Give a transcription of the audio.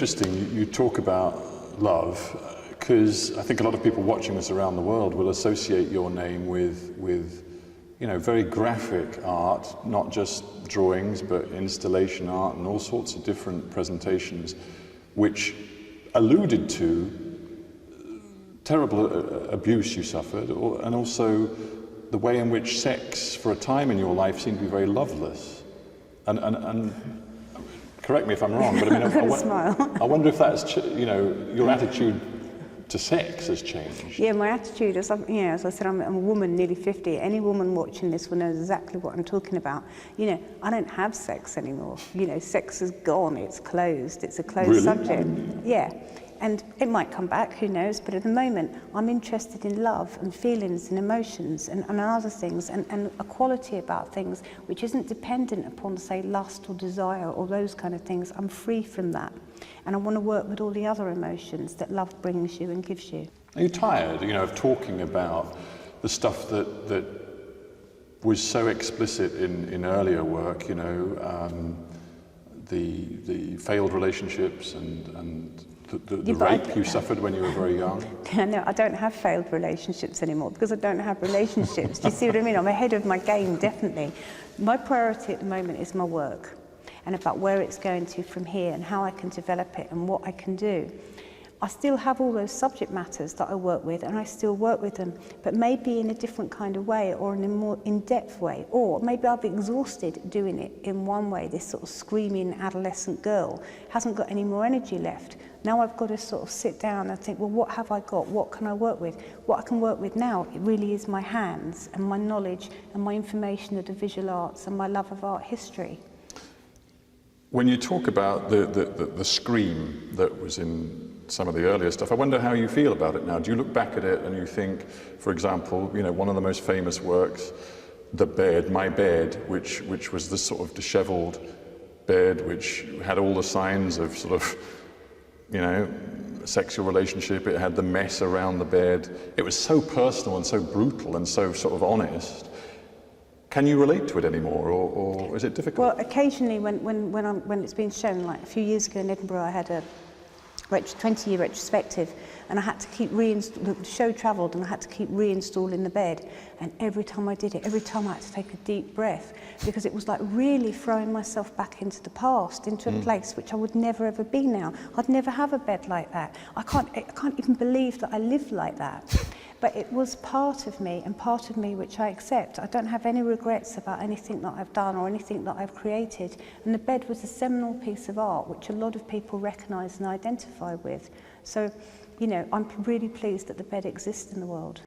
Interesting, you talk about love, because I think a lot of people watching this around the world will associate your name with very graphic art, not just drawings, but installation art and all sorts of different presentations, which alluded to terrible abuse you suffered, and also the way in which sex, for a time in your life, seemed to be very loveless. And correct me if I'm wrong, but I wonder if that's, your attitude to sex has changed. Yeah, my attitude is, as I said, I'm a woman, nearly 50. Any woman watching this will know exactly what I'm talking about. I don't have sex anymore. Sex is gone, it's closed, it's a closed subject. Yeah, and it might come back, who knows, but at the moment, I'm interested in love and feelings and emotions and other things, and a quality about things which isn't dependent upon, say, lust or desire or those kind of things. I'm free from that. And I want to work with all the other emotions that love brings you and gives you. Are you tired, of talking about the stuff that was so explicit in earlier work, the failed relationships and the rape you suffered when you were very young? No, I don't have failed relationships anymore because I don't have relationships. Do you see what I mean? I'm ahead of my game, definitely. My priority at the moment is my work, and about where it's going to from here and how I can develop it and what I can do. I still have all those subject matters that I work with, and I still work with them, but maybe in a different kind of way or in a more in-depth way, or maybe I've exhausted doing it in one way. This sort of screaming adolescent girl hasn't got any more energy left. Now I've got to sort of sit down and think, well, what have I got? What can I work with? What I can work with now, it really is my hands and my knowledge and my information of the visual arts and my love of art history. When you talk about the scream that was in some of the earlier stuff, I wonder how you feel about it now. Do you look back at it and you think, for example, one of the most famous works, The Bed, My Bed, which was this sort of disheveled bed which had all the signs of sort of, sexual relationship. It had the mess around the bed. It was so personal and so brutal and so sort of honest. Can you relate to it anymore, or is it difficult? Well, occasionally when it's been shown, like a few years ago in Edinburgh, I had a 20-year retrospective, and I had to keep the show travelled, and I had to keep reinstalling the bed. And every time I did it, every time I had to take a deep breath, because it was like really throwing myself back into the past, into a place which I would never ever be now. I'd never have a bed like that. I can't even believe that I lived like that. But it was part of me, and part of me which I accept. I don't have any regrets about anything that I've done or anything that I've created. And the bed was a seminal piece of art which a lot of people recognise and identify with. So, I'm really pleased that the bed exists in the world.